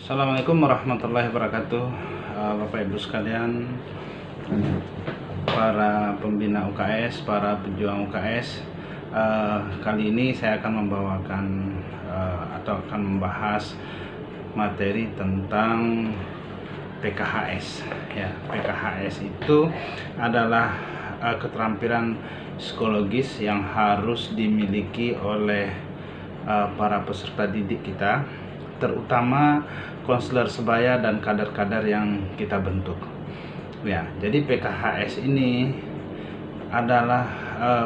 Assalamualaikum warahmatullahi wabarakatuh. Bapak Ibu sekalian, para pembina UKS, para pejuang UKS, kali ini saya akan membawakan atau akan membahas materi tentang PKHS. Ya, PKHS itu adalah keterampilan psikologis yang harus dimiliki oleh para peserta didik kita, terutama konselor sebaya dan kader-kader yang kita bentuk. Ya, jadi PKHS ini adalah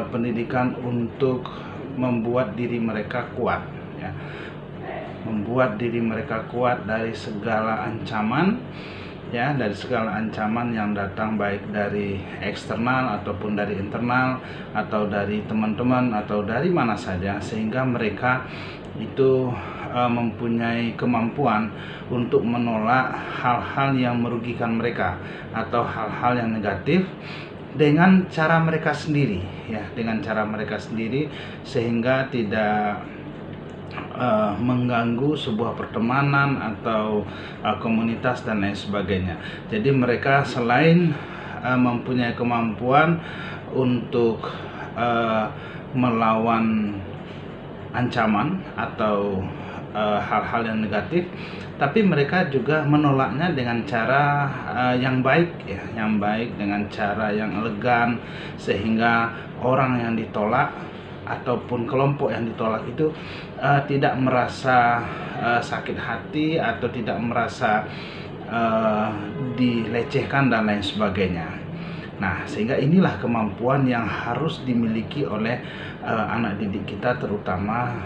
pendidikan untuk membuat diri mereka kuat, ya. Membuat diri mereka kuat dari segala ancaman, ya, dari segala ancaman yang datang baik dari eksternal ataupun dari internal atau dari teman-teman atau dari mana saja, sehingga mereka itu mempunyai kemampuan untuk menolak hal-hal yang merugikan mereka atau hal-hal yang negatif dengan cara mereka sendiri, ya, dengan cara mereka sendiri, sehingga tidak mengganggu sebuah pertemanan atau komunitas dan lain sebagainya. Jadi mereka selain mempunyai kemampuan untuk melawan ancaman atau hal-hal yang negatif, tapi mereka juga menolaknya dengan cara yang baik, ya, yang baik, dengan cara yang elegan, sehingga orang yang ditolak ataupun kelompok yang ditolak itu tidak merasa sakit hati atau tidak merasa dilecehkan dan lain sebagainya. Nah, sehingga inilah kemampuan yang harus dimiliki oleh anak didik kita, terutama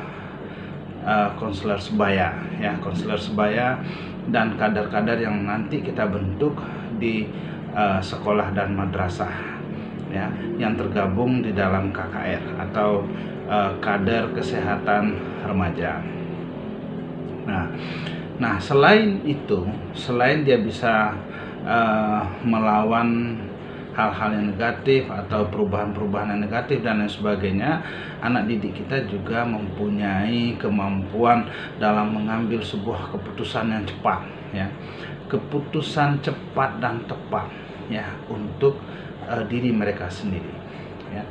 konselor sebaya, ya, konselor sebaya dan kader-kader yang nanti kita bentuk di sekolah dan madrasah, ya, yang tergabung di dalam KKR atau kader kesehatan remaja. Nah, selain itu, selain dia bisa melawan hal-hal yang negatif atau perubahan-perubahan yang negatif dan lain sebagainya, anak didik kita juga mempunyai kemampuan dalam mengambil sebuah keputusan yang cepat, ya, keputusan cepat dan tepat, ya, untuk diri mereka sendiri, ya.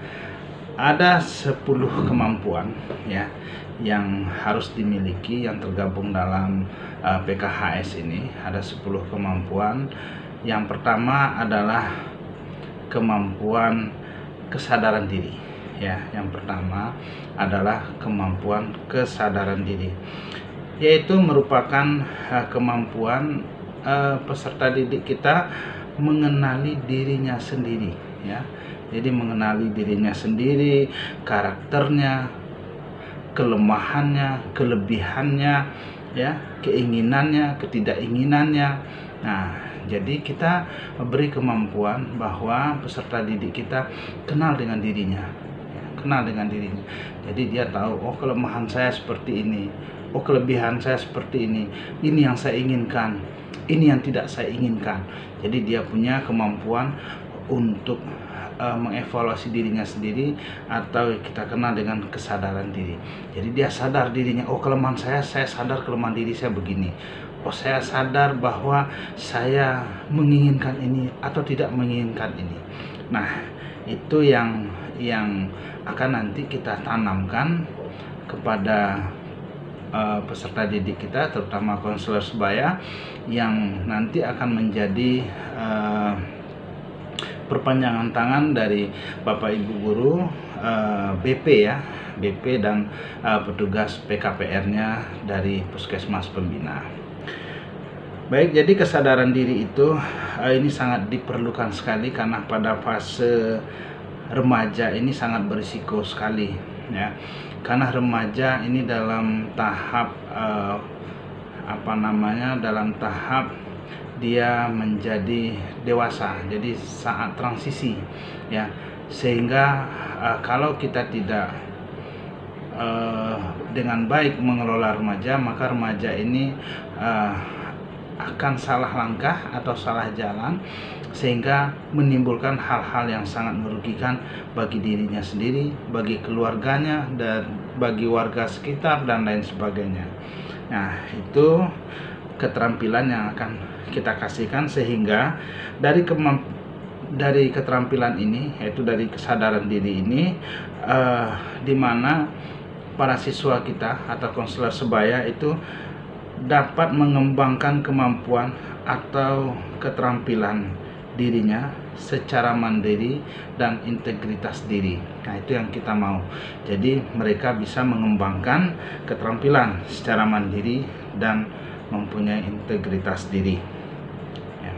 Ada 10 kemampuan, ya, yang harus dimiliki yang tergabung dalam PKHS ini. Ada 10 kemampuan. Yang pertama adalah kemampuan kesadaran diri, ya. Yang pertama adalah kemampuan kesadaran diri, yaitu merupakan kemampuan peserta didik kita mengenali dirinya sendiri, ya. Jadi mengenali dirinya sendiri, karakternya, kelemahannya, kelebihannya, ya, keinginannya, ketidakinginannya. Nah, jadi kita beri kemampuan bahwa peserta didik kita kenal dengan dirinya, ya, kenal dengan dirinya. Jadi dia tahu, oh, kelemahan saya seperti ini, oh, kelebihan saya seperti ini yang saya inginkan, ini yang tidak saya inginkan. Jadi dia punya kemampuan untuk mengevaluasi dirinya sendiri, atau kita kenal dengan kesadaran diri. Jadi dia sadar dirinya, oh, kelemahan saya sadar kelemahan diri saya begini. Oh, saya sadar bahwa saya menginginkan ini atau tidak menginginkan ini. Nah, itu yang akan nanti kita tanamkan kepada peserta didik kita, terutama konselor sebaya, yang nanti akan menjadi perpanjangan tangan dari Bapak Ibu guru, BP, ya, BP dan petugas PKPR-nya dari Puskesmas Pembina. Baik, jadi kesadaran diri itu ini sangat diperlukan sekali, karena pada fase remaja ini sangat berisiko sekali, ya. Karena remaja ini dalam tahap dalam tahap dia menjadi dewasa, jadi saat transisi, ya, sehingga kalau kita tidak dengan baik mengelola remaja, maka remaja ini akan salah langkah atau salah jalan, sehingga menimbulkan hal-hal yang sangat merugikan bagi dirinya sendiri, bagi keluarganya, dan bagi warga sekitar dan lain sebagainya. Nah, itu keterampilan yang akan kita kasihkan, sehingga dari keterampilan ini, yaitu dari kesadaran diri ini, di mana para siswa kita atau konselor sebaya itu dapat mengembangkan kemampuan atau keterampilan dirinya secara mandiri dan integritas diri. Nah, itu yang kita mau. Jadi mereka bisa mengembangkan keterampilan secara mandiri dan mempunyai integritas diri. Ya.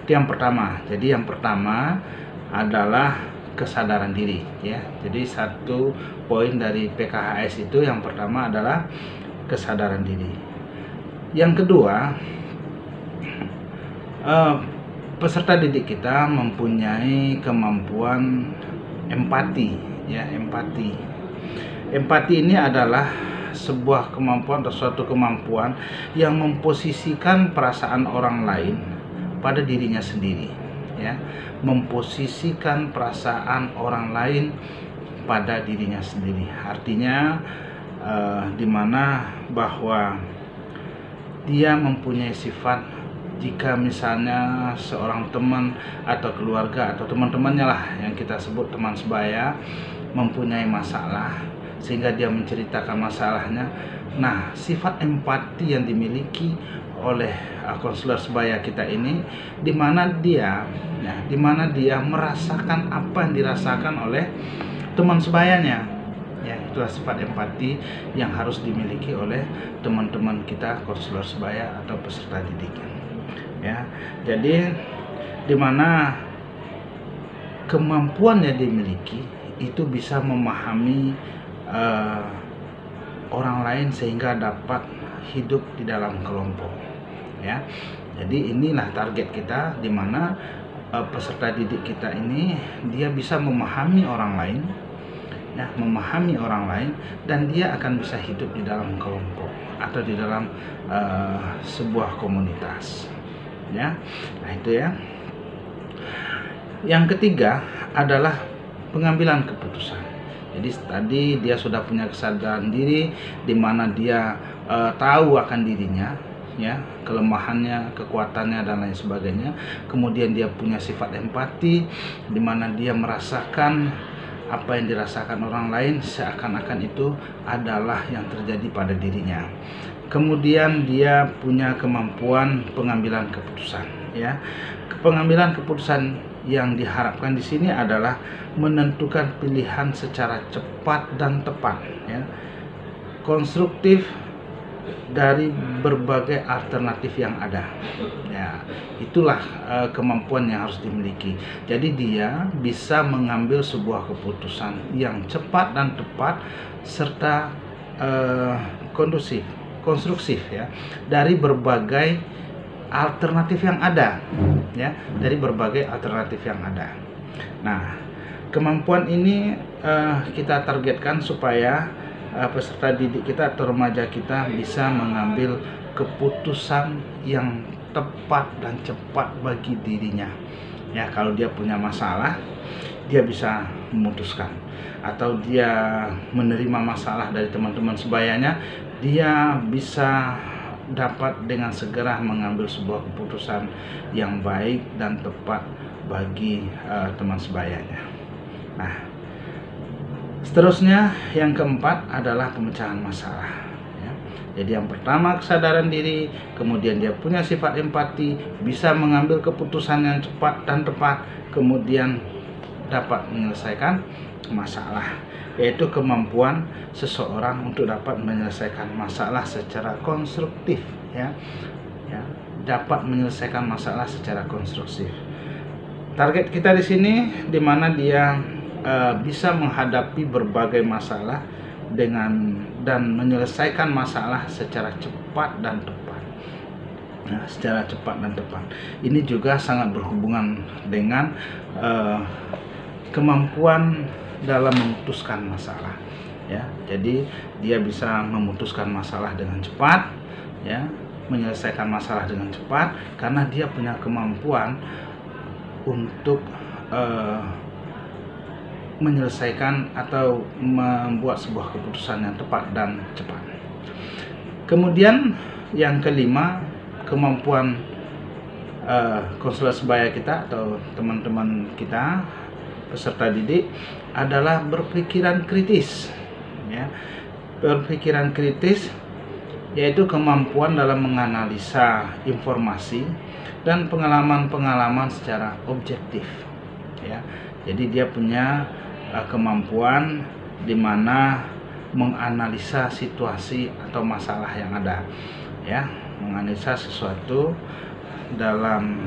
Itu yang pertama. Jadi yang pertama adalah kesadaran diri, ya. Jadi satu poin dari PKHS itu yang pertama adalah kesadaran diri. Yang kedua, peserta didik kita mempunyai kemampuan empati, ya. Empati ini adalah sebuah kemampuan atau suatu kemampuan yang memposisikan perasaan orang lain pada dirinya sendiri, ya. Memposisikan perasaan orang lain pada dirinya sendiri. Artinya dimana bahwa dia mempunyai sifat, jika misalnya seorang teman atau keluarga atau teman-temannya lah yang kita sebut teman sebaya mempunyai masalah, sehingga dia menceritakan masalahnya. Nah, sifat empati yang dimiliki oleh konselor sebaya kita ini, di mana dia merasakan apa yang dirasakan oleh teman sebayanya, ya. Itulah sifat empati yang harus dimiliki oleh teman-teman kita konselor sebaya atau peserta didik, ya. Jadi di mana kemampuan yang dimiliki itu bisa memahami orang lain sehingga dapat hidup di dalam kelompok, ya. Jadi inilah target kita, di mana peserta didik kita ini dia bisa memahami orang lain, ya, memahami orang lain, dan dia akan bisa hidup di dalam kelompok atau di dalam sebuah komunitas, ya. Nah, itu ya. Yang ketiga adalah pengambilan keputusan. Jadi tadi dia sudah punya kesadaran diri, di mana dia tahu akan dirinya, ya, kelemahannya, kekuatannya dan lain sebagainya. Kemudian dia punya sifat empati, di mana dia merasakan apa yang dirasakan orang lain seakan-akan itu adalah yang terjadi pada dirinya. Kemudian dia punya kemampuan pengambilan keputusan, ya. Pengambilan keputusan yang diharapkan di sini adalah menentukan pilihan secara cepat dan tepat, ya. Konstruktif dari berbagai alternatif yang ada, ya. Itulah kemampuan yang harus dimiliki. Jadi dia bisa mengambil sebuah keputusan yang cepat dan tepat serta konstruktif, ya, dari berbagai alternatif yang ada, ya, dari berbagai alternatif yang ada. Nah, kemampuan ini kita targetkan supaya peserta didik kita atau remaja kita bisa mengambil keputusan yang tepat dan cepat bagi dirinya, ya. Kalau dia punya masalah, dia bisa memutuskan, atau dia menerima masalah dari teman-teman sebayanya, dia bisa dapat dengan segera mengambil sebuah keputusan yang baik dan tepat bagi teman sebayanya. Nah, seterusnya yang keempat adalah pemecahan masalah, ya. Jadi yang pertama kesadaran diri, kemudian dia punya sifat empati, bisa mengambil keputusan yang cepat dan tepat, kemudian dapat menyelesaikan masalah, yaitu kemampuan seseorang untuk dapat menyelesaikan masalah secara konstruktif, ya, dapat menyelesaikan masalah secara konstruktif. Target kita di sini di mana dia bisa menghadapi berbagai masalah dan menyelesaikan masalah secara cepat dan tepat. Nah, secara cepat dan tepat. Ini juga sangat berhubungan dengan kemampuan dalam memutuskan masalah, ya. Jadi dia bisa memutuskan masalah dengan cepat, ya, menyelesaikan masalah dengan cepat karena dia punya kemampuan untuk menyelesaikan atau membuat sebuah keputusan yang tepat dan cepat. Kemudian yang kelima kemampuan konselor sebaya kita atau teman-teman kita peserta didik adalah berpikiran kritis, ya. Berpikiran kritis yaitu kemampuan dalam menganalisa informasi dan pengalaman-pengalaman secara objektif, ya. Jadi dia punya kemampuan di mana menganalisa situasi atau masalah yang ada, ya, menganalisa sesuatu dalam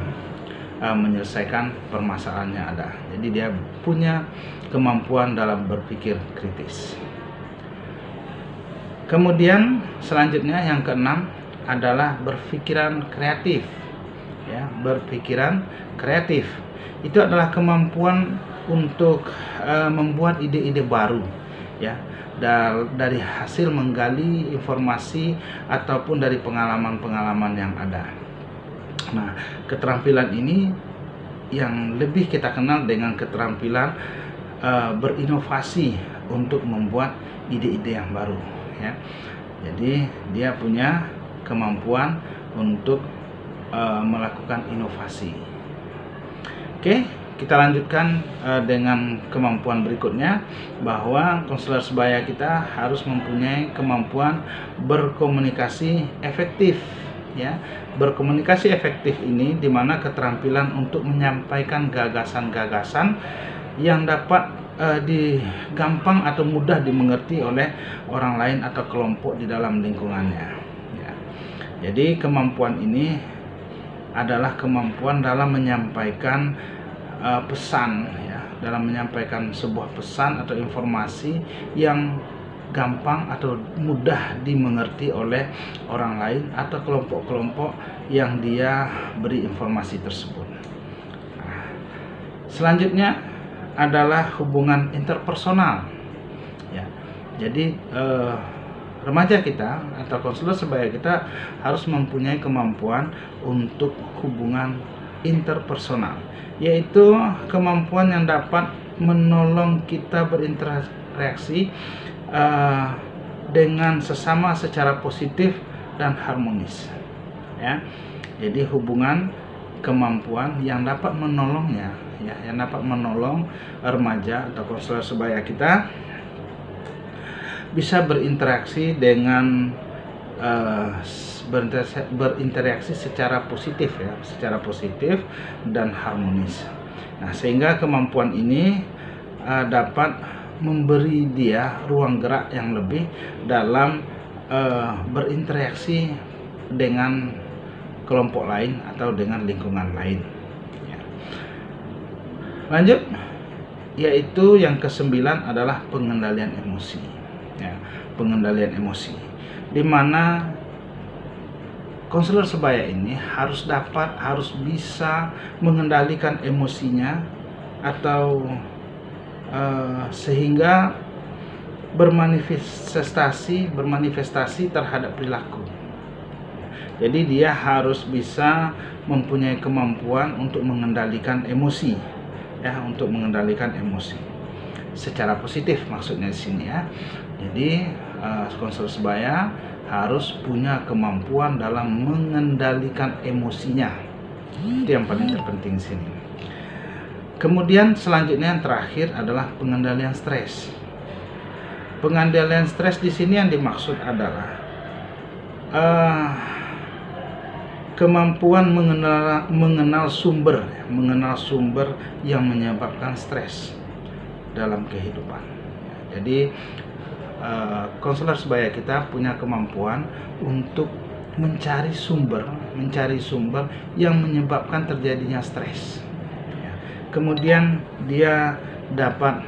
menyelesaikan permasalahan yang ada. Jadi dia punya kemampuan dalam berpikir kritis. Kemudian selanjutnya yang keenam adalah berpikiran kreatif, ya. Berpikiran kreatif itu adalah kemampuan untuk membuat ide-ide baru, ya, dari hasil menggali informasi ataupun dari pengalaman-pengalaman yang ada. Nah, keterampilan ini yang lebih kita kenal dengan keterampilan berinovasi untuk membuat ide-ide yang baru, ya. Jadi dia punya kemampuan untuk melakukan inovasi. Oke, kita lanjutkan dengan kemampuan berikutnya, bahwa konselor sebaya kita harus mempunyai kemampuan berkomunikasi efektif, ya. Berkomunikasi efektif ini dimana keterampilan untuk menyampaikan gagasan-gagasan yang dapat gampang atau mudah dimengerti oleh orang lain atau kelompok di dalam lingkungannya, ya. Jadi kemampuan ini adalah kemampuan dalam menyampaikan pesan, ya, dalam menyampaikan sebuah pesan atau informasi yang gampang atau mudah dimengerti oleh orang lain atau kelompok-kelompok yang dia beri informasi tersebut. Nah, selanjutnya adalah hubungan interpersonal, ya. Jadi remaja kita atau konselor sebaya kita harus mempunyai kemampuan untuk hubungan interpersonal, yaitu kemampuan yang dapat menolong kita berinteraksi dengan sesama secara positif dan harmonis, ya. Jadi hubungan kemampuan yang dapat menolongnya, ya, yang dapat menolong remaja atau konselor sebaya kita bisa berinteraksi dengan berinteraksi secara positif, ya, secara positif dan harmonis. Nah, sehingga kemampuan ini dapat memberi dia ruang gerak yang lebih dalam berinteraksi dengan kelompok lain atau dengan lingkungan lain, ya. Lanjut, yaitu yang kesembilan adalah pengendalian emosi, ya. Pengendalian emosi, di mana konselor sebaya ini harus bisa mengendalikan emosinya atau sehingga bermanifestasi terhadap perilaku. Jadi dia harus bisa mempunyai kemampuan untuk mengendalikan emosi, ya, untuk mengendalikan emosi secara positif maksudnya di sini, ya. Jadi konselor sebaya harus punya kemampuan dalam mengendalikan emosinya. Itu yang paling terpenting di sini. Kemudian selanjutnya yang terakhir adalah pengendalian stres. Pengendalian stres di sini yang dimaksud adalah kemampuan mengenal sumber yang menyebabkan stres dalam kehidupan. Jadi konselor sebaya kita punya kemampuan untuk mencari sumber yang menyebabkan terjadinya stres. Kemudian dia dapat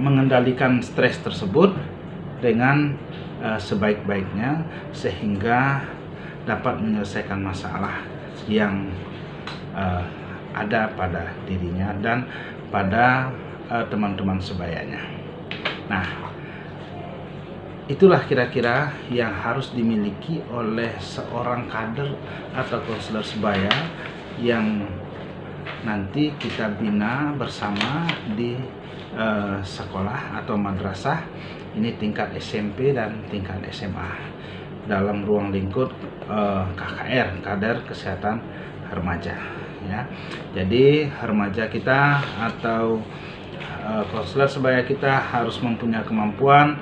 mengendalikan stres tersebut dengan sebaik-baiknya sehingga dapat menyelesaikan masalah yang ada pada dirinya dan pada teman-teman sebayanya. Nah, itulah kira-kira yang harus dimiliki oleh seorang kader atau konselor sebaya yang nanti kita bina bersama di sekolah atau madrasah ini tingkat SMP dan tingkat SMA. dalam ruang lingkup KKR, Kader Kesehatan Remaja ya. Jadi remaja kita atau konselor sebaya kita harus mempunyai kemampuan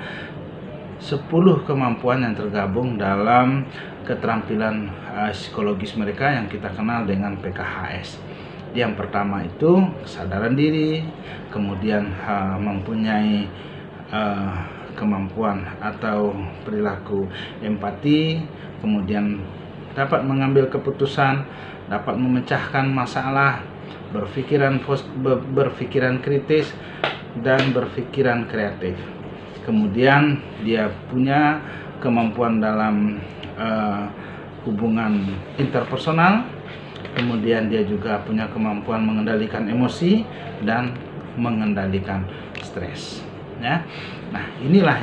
10 kemampuan yang tergabung dalam keterampilan psikologis mereka yang kita kenal dengan PKHS. Yang pertama itu kesadaran diri, kemudian mempunyai kemampuan atau perilaku empati, kemudian dapat mengambil keputusan, dapat memecahkan masalah, berpikiran kritis, dan berpikiran kreatif. Kemudian dia punya kemampuan dalam hubungan interpersonal, kemudian dia juga punya kemampuan mengendalikan emosi dan mengendalikan stres ya. Nah, inilah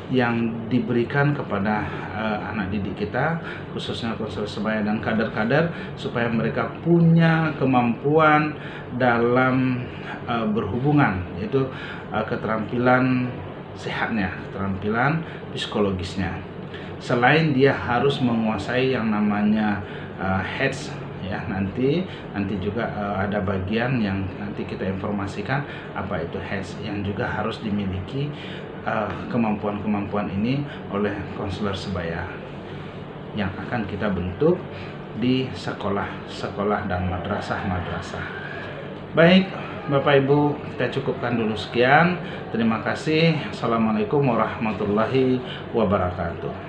yang diberikan kepada anak didik kita, khususnya konselor sebaya dan kader-kader, supaya mereka punya kemampuan dalam berhubungan, yaitu keterampilan sehatnya, keterampilan psikologisnya. Selain dia harus menguasai yang namanya HEDS ya, nanti juga ada bagian yang nanti kita informasikan apa itu HEDS, yang juga harus dimiliki kemampuan-kemampuan ini oleh konselor sebaya yang akan kita bentuk di sekolah-sekolah dan madrasah-madrasah. Baik Bapak Ibu, kita cukupkan dulu sekian. Terima kasih. Assalamualaikum warahmatullahi wabarakatuh.